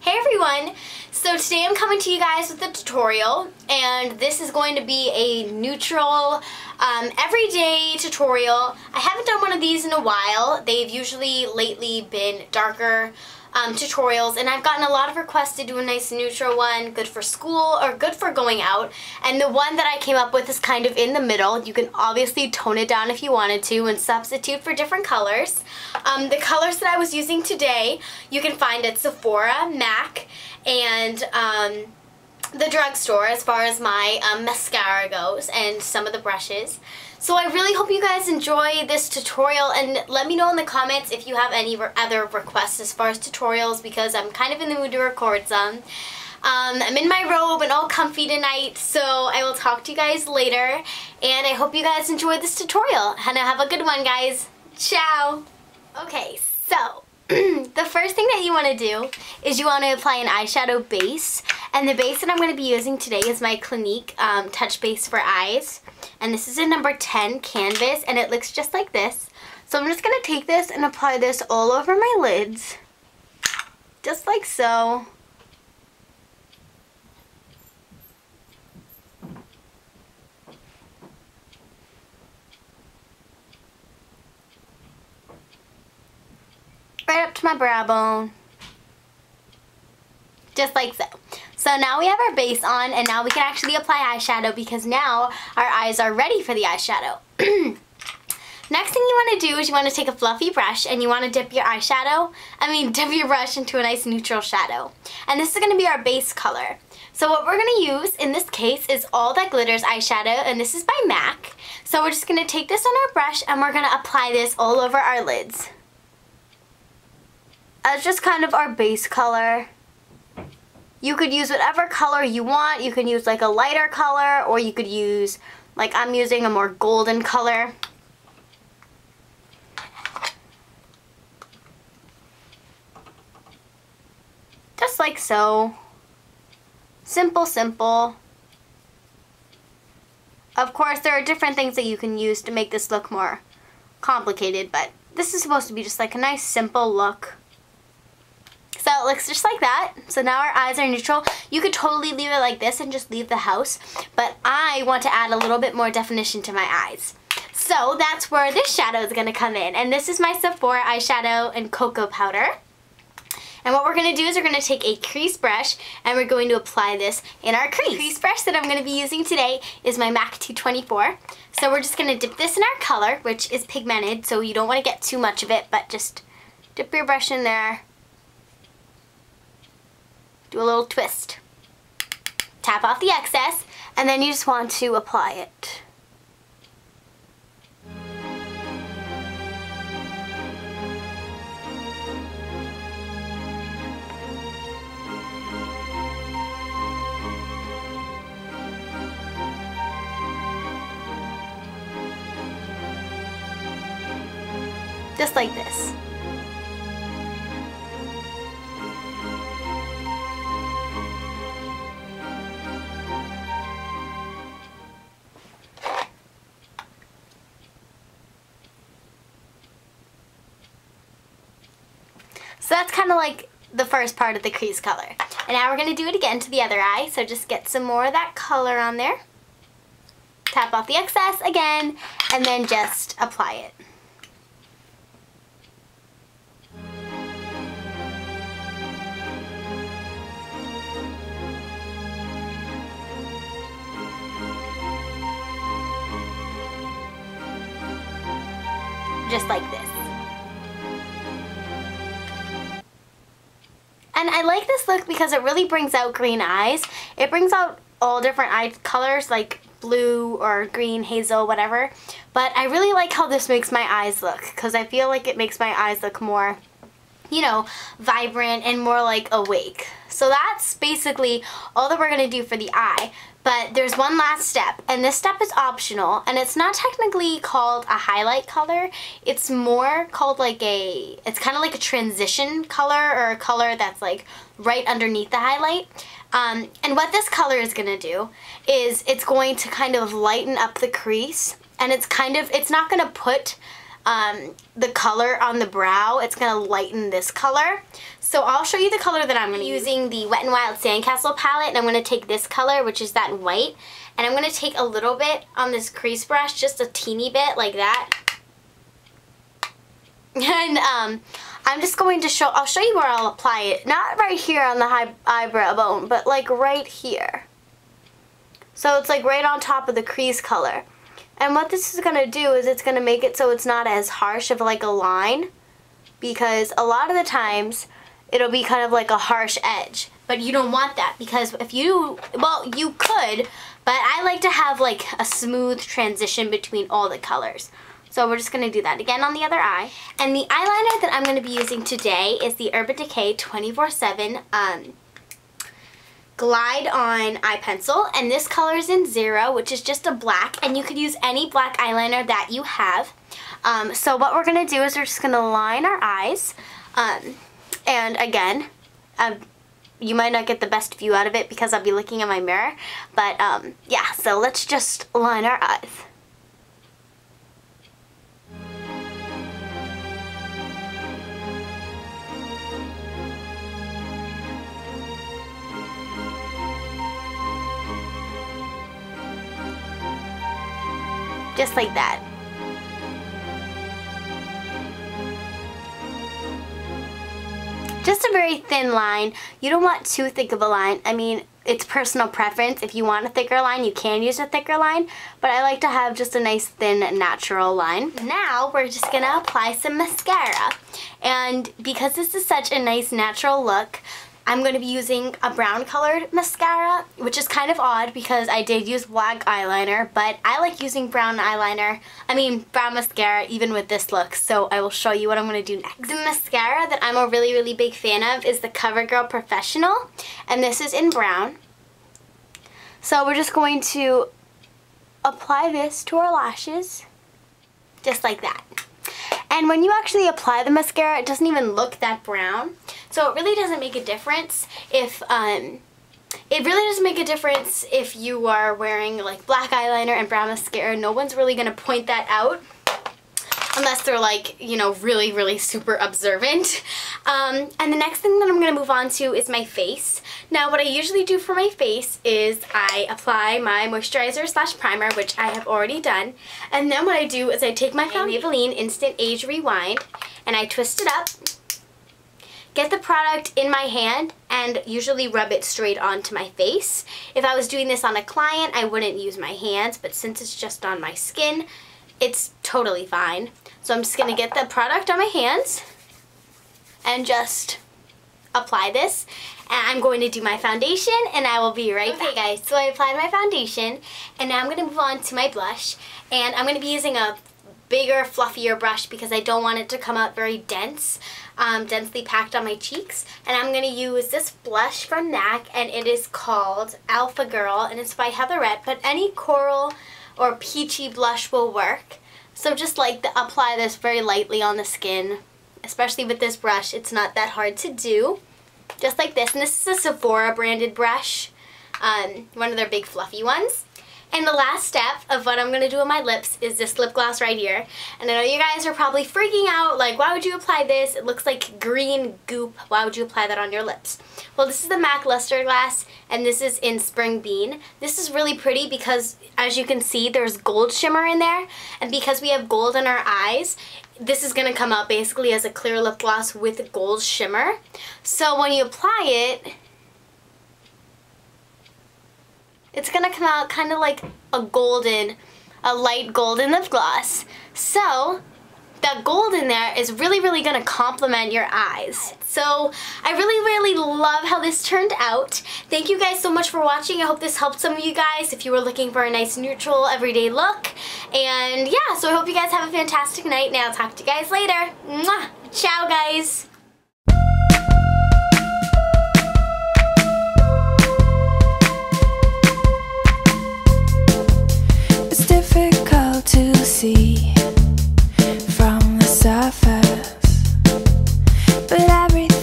Hey everyone! So today I'm coming to you guys with a tutorial, and this is going to be a neutral, everyday tutorial. I haven't done one of these in a while. They've usually lately been darker tutorials, and I've gotten a lot of requests to do a nice neutral one, good for school or good for going out. And the one that I came up with is kind of in the middle. You can obviously tone it down if you wanted to and substitute for different colors. The colors that I was using today you can find at Sephora, MAC, and the drugstore as far as my mascara goes and some of the brushes. So I really hope you guys enjoy this tutorial, and let me know in the comments if you have any other requests as far as tutorials, because I'm kind of in the mood to record some. I'm in my robe and all comfy tonight, so I will talk to you guys later, and I hope you guys enjoy this tutorial, and have a good one, guys. Ciao! Okay, so the first thing that you want to do is you want to apply an eyeshadow base, and the base that I'm going to be using today is my Clinique Touch Base for Eyes, and this is a number 10 canvas, and it looks just like this. So I'm just going to take this and apply this all over my lids, just like so. Right up to my brow bone. Just like so. So now we have our base on, and now we can actually apply eyeshadow, because now our eyes are ready for the eyeshadow. Next thing you want to do is you want to take a fluffy brush and you want to dip your dip your brush into a nice neutral shadow. And this is going to be our base color. So what we're going to use in this case is All That Glitters eyeshadow, and this is by MAC. So we're just going to take this on our brush and we're going to apply this all over our lids. That's just kind of our base color. You could use whatever color you want. You can use like a lighter color, or you could use, like I'm using a more golden color. Just like so. Simple, simple. Of course, there are different things that you can use to make this look more complicated, but this is supposed to be just like a nice simple look. So it looks just like that. So now our eyes are neutral. You could totally leave it like this and just leave the house, but I want to add a little bit more definition to my eyes. So that's where this shadow is going to come in. And this is my Sephora eyeshadow and cocoa powder. And what we're going to do is we're going to take a crease brush and we're going to apply this in our crease. The crease brush that I'm going to be using today is my MAC 224. So we're just going to dip this in our color, which is pigmented, so you don't want to get too much of it, but just dip your brush in there. Do a little twist. Tap off the excess, and then you just want to apply it. Just like this. So that's kind of like the first part of the crease color. And now we're going to do it again to the other eye. So just get some more of that color on there. Tap off the excess again, and then just apply it. Just like this. And I like this look because it really brings out green eyes. It brings out all different eye colors, like blue or green, hazel, whatever. But I really like how this makes my eyes look, because I feel like it makes my eyes look more, you know, vibrant and more like awake. So that's basically all that we're going to do for the eye. But there's one last step, and this step is optional, and it's not technically called a highlight color. It's more called like it's kind of like a transition color, or a color that's like right underneath the highlight. And what this color is going to do is it's going to kind of lighten up the crease, and it's not going to put the color on the brow. It's going to lighten this color. So I'll show you the color that I'm going to use. Using the Wet n Wild Sandcastle palette, and I'm going to take this color, which is that white, and I'm going to take a little bit on this crease brush, just a teeny bit like that. And I'm just going to I'll show you where I'll apply it. Not right here on the high eyebrow bone, but like right here. So it's like right on top of the crease color. And what this is going to do is it's going to make it so it's not as harsh of like a line, because a lot of the times it'll be kind of like a harsh edge. But you don't want that, because if you, well, you could, but I like to have like a smooth transition between all the colors. So we're just going to do that again on the other eye. And the eyeliner that I'm going to be using today is the Urban Decay 24/7 Glide On Eye Pencil. And this color is in 0, which is just a black. And you could use any black eyeliner that you have. So what we're going to do is we're just going to line our eyes. And again, you might not get the best view out of it because I'll be looking in my mirror. But yeah, so let's just line our eyes. Just like that. Just a very thin line. You don't want too thick of a line. I mean, it's personal preference. If you want a thicker line, you can use a thicker line, but I like to have just a nice thin natural line. Now we're just gonna apply some mascara. And because this is such a nice natural look, I'm going to be using a brown colored mascara, which is kind of odd because I did use black eyeliner, but I like using brown mascara even with this look, so I will show you what I'm going to do next. The mascara that I'm a really, really big fan of is the CoverGirl Professional, and this is in brown. So we're just going to apply this to our lashes, just like that. And when you actually apply the mascara, it doesn't even look that brown. So it really doesn't make a difference if you are wearing like black eyeliner and brown mascara. No one's really gonna point that out unless they're like, you know, really, really super observant. And the next thing that I'm gonna move on to is my face. Now what I usually do for my face is I apply my moisturizer / primer, which I have already done. And then what I do is I take my Maybelline Instant Age Rewind and I twist it up, get the product in my hand, and usually rub it straight onto my face. If I was doing this on a client, I wouldn't use my hands, but since it's just on my skin, it's totally fine. So I'm just gonna get the product on my hands and just apply this. And I'm going to do my foundation and I will be right back. Okay guys, so I applied my foundation and now I'm going to move on to my blush. And I'm going to be using a bigger, fluffier brush because I don't want it to come out very dense, densely packed on my cheeks. And I'm going to use this blush from MAC, and it is called Alpha Girl, and it's by Heatherette, but any coral or peachy blush will work. So just like apply this very lightly on the skin, especially with this brush. It's not that hard to do. Just like this. And this is a Sephora branded brush, one of their big fluffy ones. And the last step of what I'm going to do on my lips is this lip gloss right here. And I know you guys are probably freaking out, like, why would you apply this? It looks like green goop. Why would you apply that on your lips? Well, this is the MAC Luster Glass, and this is in Spring Bean. This is really pretty because, as you can see, there's gold shimmer in there. And because we have gold in our eyes, this is going to come out basically as a clear lip gloss with gold shimmer. So when you apply it, it's going to come out kind of like a light golden lip gloss. So that gold in there is really, really going to complement your eyes. So I really, really love how this turned out. Thank you guys so much for watching. I hope this helped some of you guys if you were looking for a nice neutral everyday look. And yeah, so I hope you guys have a fantastic night, and I'll talk to you guys later. Mwah! Ciao, guys! It's difficult to see from the surface, but everything